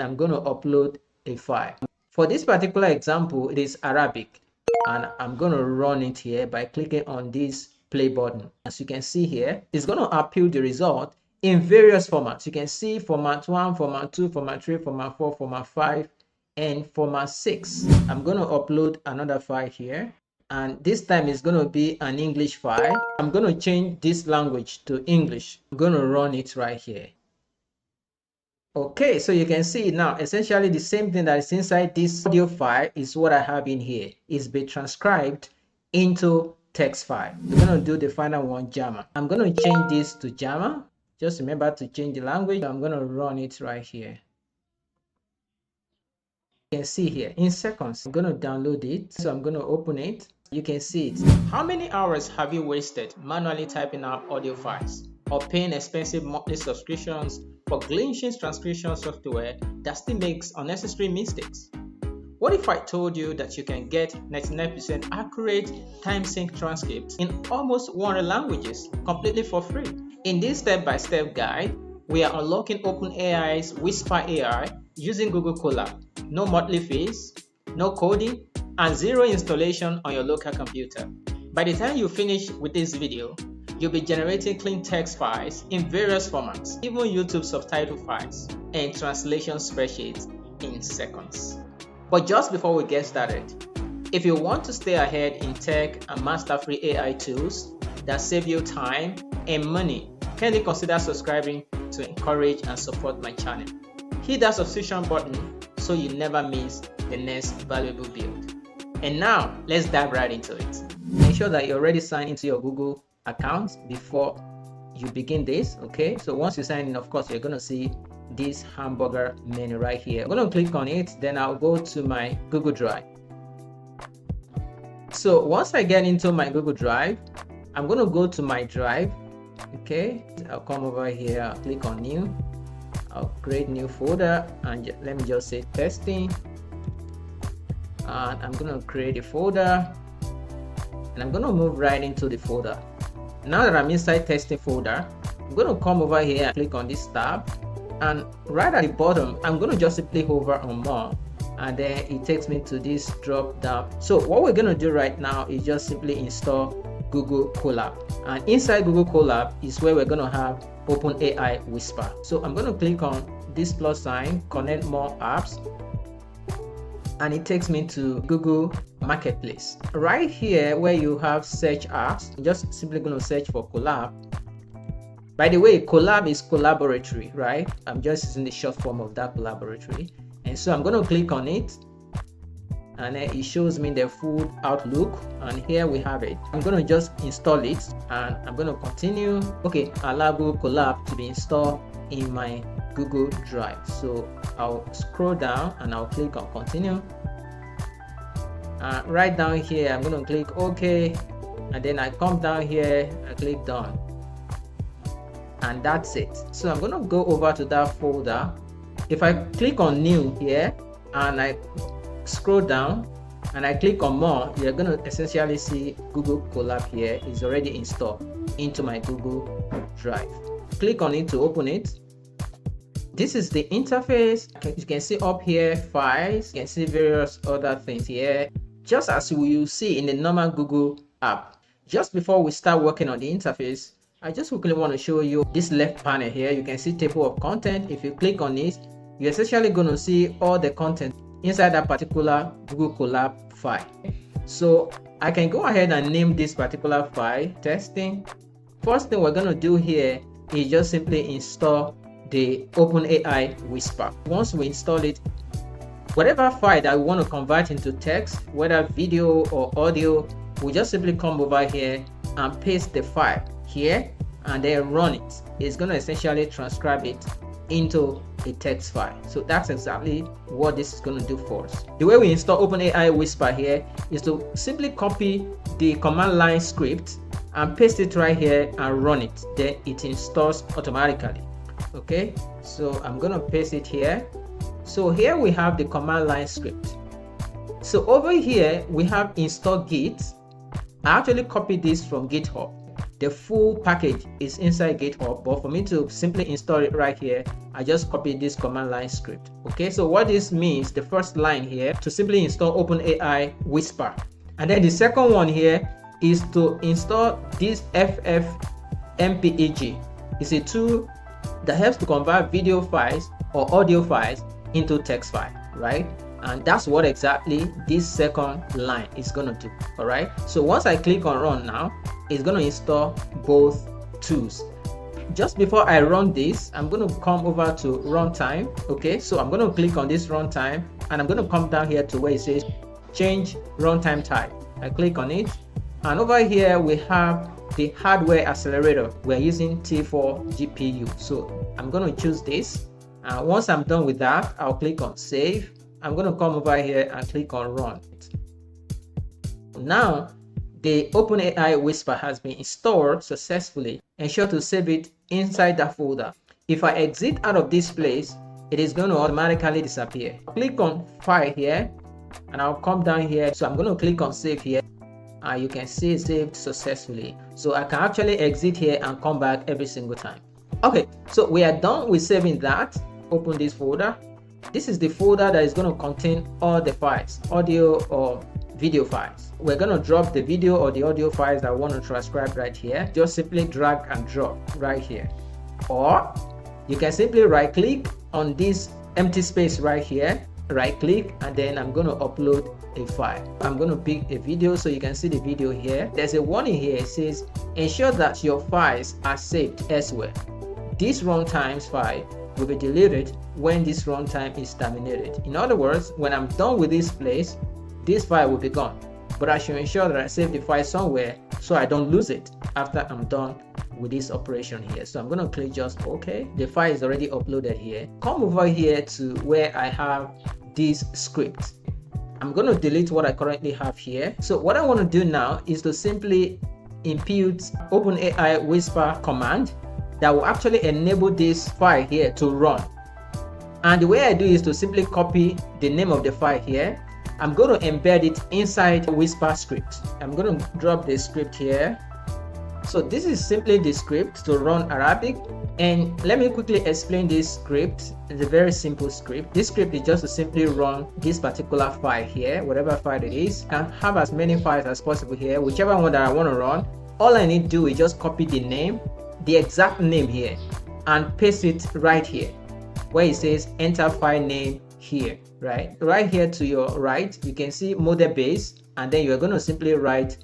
I'm going to upload a file. For this particular example, it is Arabic, and I'm going to run it here by clicking on this play button. As you can see here, it's going to appeal the result in various formats. You can see format 1, format 2, format 3, format 4, format 5, and format 6. I'm going to upload another file here, and this time it's going to be an English file. I'm going to change this language to English. I'm going to run it right here. Okay, so you can see now essentially the same thing that is inside this audio file is what I have in here. It's been transcribed into text file. We're going to do the final one, German. I'm going to change this to German. Just remember to change the language. I'm going to run it right here. You can see here in seconds. I'm going to download it. So I'm going to open it. You can see it. How many hours have you wasted manually typing out audio files or paying expensive monthly subscriptions for glitching transcription software that still makes unnecessary mistakes? What if I told you that you can get 99% accurate time sync transcripts in almost 100 languages completely for free? In this step-by-step guide, we are unlocking OpenAI's Whisper AI using Google Colab. No monthly fees, no coding, and zero installation on your local computer. By the time you finish with this video, you'll be generating clean text files in various formats, even YouTube subtitle files, and translation spreadsheets in seconds. But just before we get started, if you want to stay ahead in tech and master free AI tools that save you time and money, kindly consider subscribing to encourage and support my channel. Hit that subscription button so you never miss the next valuable build. And now, let's dive right into it. Make sure that you're already signed into your Google account before you begin this, okay? So once you sign in, of course, you're going to see this hamburger menu right here. I'm going to click on it, then I'll go to my Google Drive. So once I get into my Google Drive, I'm going to go to my drive, okay? I'll come over here, I'll click on new, I'll create new folder, and let me just say testing, and I'm going to create a folder, and I'm going to move right into the folder. Now that I'm inside testing folder, I'm going to come over here and click on this tab, and right at the bottom I'm going to just simply hover on more, and then it takes me to this drop down. So what we're going to do right now is just simply install Google Colab, and inside Google Colab is where we're going to have OpenAI Whisper. So I'm going to click on this plus sign, connect more apps, and it takes me to Google Marketplace. Right here where you have search apps, I'm just simply going to search for Colab. By the way, Colab is Colaboratory, right? I'm just using the short form of that Colaboratory. And so I'm going to click on it, and then it shows me the full outlook, and here we have it. I'm going to just install it, and I'm going to continue. Okay, allow Google Colab to be installed in my Google Drive. So I'll scroll down and I'll click on continue. Right down here I'm going to click OK, and then I come down here, I click done, and that's it. So I'm going to go over to that folder. If I click on new here and I scroll down and I click on more, you're going to essentially see Google Colab here is already installed into my Google Drive. Click on it to open it. This is the interface. You can see up here files, you can see various other things here, just as you see in the normal Google app. Just before we start working on the interface, I just quickly want to show you this left panel here. You can see table of content. If you click on it, you're essentially going to see all the content inside that particular Google Colab file. So I can go ahead and name this particular file testing. First thing we're going to do here is just simply install the OpenAI Whisper. Once we install it, whatever file that we want to convert into text, whether video or audio, we just simply come over here and paste the file here and then run it. It's going to essentially transcribe it into a text file. So that's exactly what this is going to do for us. The way we install OpenAI Whisper here is to simply copy the command line script and paste it right here and run it. Then it installs automatically. Okay, so I'm going to paste it here. So here we have the command line script. So over here we have install git. I actually copied this from GitHub. the full package is inside GitHub, but for me to simply install it right here, I just copy this command line script. Okay, so what this means, the first line here, to simply install OpenAI Whisper. And then the second one here is to install this FFMPEG. It's a tool that helps to convert video files or audio files into text file, right? And that's what exactly this second line is going to do. All right, so once I click on run now, it's going to install both tools. Just before I run this, I'm going to come over to runtime. Okay, so I'm going to click on this runtime, and I'm going to come down here to where it says change runtime type. I click on it, and over here we have the hardware accelerator. We're using T4 GPU, so I'm going to choose this. Once I'm done with that, I'll click on save. I'm going to come over here and click on run. Now the OpenAI Whisper has been installed successfully. Ensure to save it inside that folder. If I exit out of this place, it is going to automatically disappear. Click on file here, and I'll come down here. So I'm going to click on save here, and you can see it saved successfully. So I can actually exit here and come back every single time. Okay, so we are done with saving that. Open this folder. This is the folder that is going to contain all the files, audio or video files. We're going to drop the video or the audio files that I want to transcribe right here. Just simply drag and drop right here. Or you can simply right click on this empty space right here, right click, and then I'm going to upload a file. I'm going to pick a video so you can see the video here. There's a warning here. It says ensure that your files are saved elsewhere. This runtime's file will be deleted when this runtime is terminated. In other words, when I'm done with this place, this file will be gone, but I should ensure that I save the file somewhere so I don't lose it after I'm done with this operation here. So I'm going to click just OK. The file is already uploaded here. Come over here to where I have this script. I'm going to delete what I currently have here. So what I want to do now is to simply impute OpenAI Whisper command that will actually enable this file here to run. And the way I do is to simply copy the name of the file here. I'm going to embed it inside Whisper script. I'm going to drop the script here. So this is simply the script to run Arabic. And let me quickly explain this script. It's a very simple script. This script is just to simply run this particular file here, whatever file it is. I can have as many files as possible here, whichever one that I want to run. All I need to do is just copy the name, the exact name here, and paste it right here where it says enter file name here. Right here to your right, you can see model base, and then you're going to simply write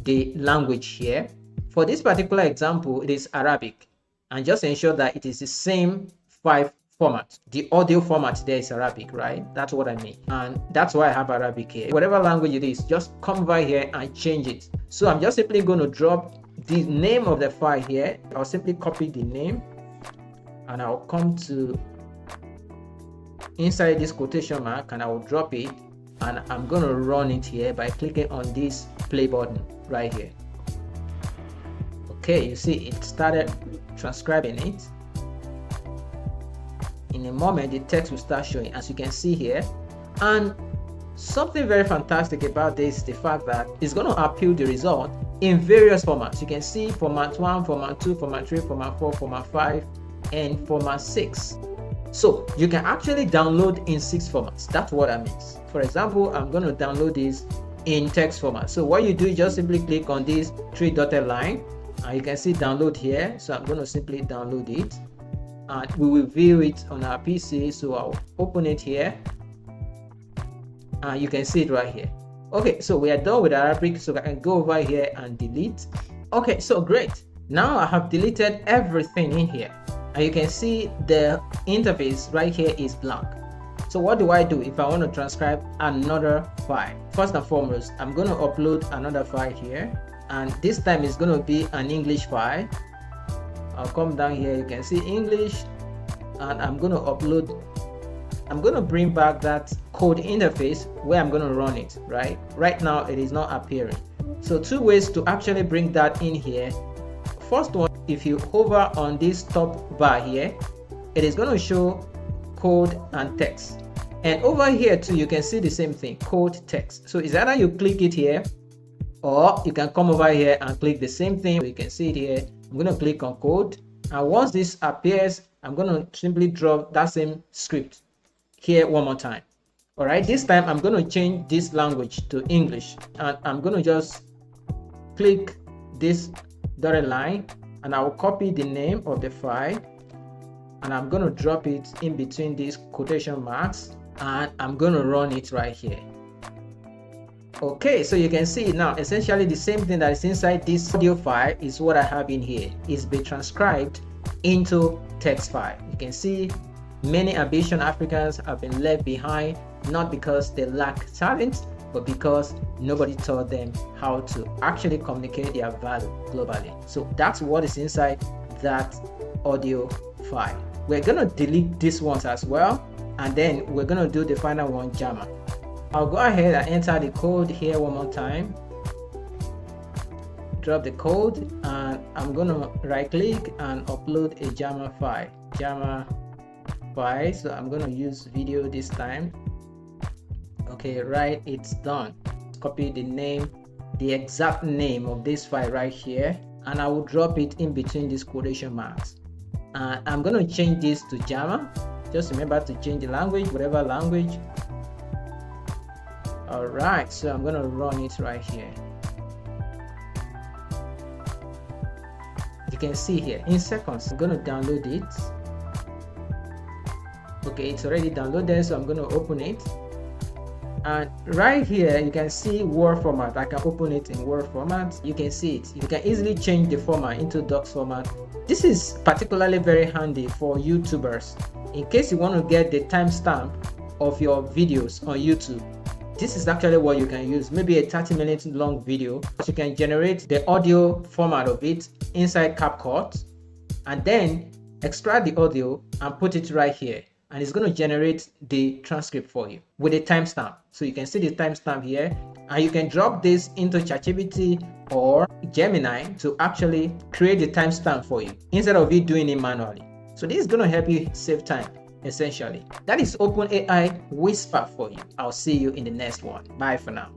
the language here. For this particular example, it is Arabic, and just ensure that it is the same file format. The audio format there is Arabic, right? That's what I mean, and that's why I have Arabic here. Whatever language it is, just come over here and change it. So I'm just simply going to drop the name of the file here. I'll simply copy the name, and I'll come to inside this quotation mark, and I will drop it, and I'm going to run it here by clicking on this play button right here. Okay, you see it started transcribing it. In a moment the text will start showing, as you can see here. And something very fantastic about this is the fact that it's going to output the result in various formats. You can see format 1, format 2, format 3, format 4, format 5, and format 6. So you can actually download in 6 formats. That's what I mean. For example, I'm going to download this in text format. So what you do is just simply click on this 3 dotted line, and you can see download here. So I'm going to simply download it, and we will view it on our PC. So I'll open it here, and you can see it right here. Okay, so we are done with Arabic, so I can go over here and delete. Okay, so great. Now I have deleted everything in here, and you can see the interface right here is blank. So what do I do if I want to transcribe another file? First and foremost, I'm going to upload another file here, and this time it's going to be an English file. I'll come down here, you can see English, and I'm going to upload. I'm going to bring back that code interface where I'm going to run it. Right now it is not appearing. So 2 ways to actually bring that in here. First one, if you hover on this top bar here, it is going to show code and text, and over here too you can see the same thing, code text. So it's either you click it here, Or you can come over here and click the same thing. You can see it here. I'm going to click on code, and once this appears, I'm going to simply drop that same script here one more time. All right, this time I'm going to change this language to English, and I'm going to just click this dotted line, and I will copy the name of the file, and I'm going to drop it in between these quotation marks, and I'm going to run it right here. Okay, so you can see now essentially the same thing that is inside this audio file is what I have in here. It's been transcribed into text file. You can see many ambitious Africans have been left behind, not because they lack talent, but because nobody taught them how to actually communicate their value globally. So that's what is inside that audio file. We're gonna delete these ones as well, and then we're gonna do the final one, JAMA. I'll go ahead and enter the code here one more time. Drop the code, and I'm gonna right click and upload a JAMA file. So I'm gonna use video this time. Okay, right, it's done. Copy the name, the exact name of this file right here, and I will drop it in between these quotation marks. I'm gonna change this to JAMA. Just remember to change the language, whatever language. All right, so I'm gonna run it right here. You can see here in seconds. I'm gonna download it. Okay, it's already downloaded, so I'm gonna open it. And right here you can see Word format. I can open it in Word format. You can see it. You can easily change the format into docs format. This is particularly very handy for YouTubers in case you want to get the timestamp of your videos on YouTube. This is actually what you can use. Maybe a 30-minute long video. You can generate the audio format of it inside CapCut, and then extract the audio and put it right here, and it's going to generate the transcript for you with a timestamp. So you can see the timestamp here, and you can drop this into ChatGPT or Gemini to actually create the timestamp for you instead of you doing it manually. So this is going to help you save time. Essentially, that is OpenAI Whisper for you. I'll see you in the next one. Bye for now.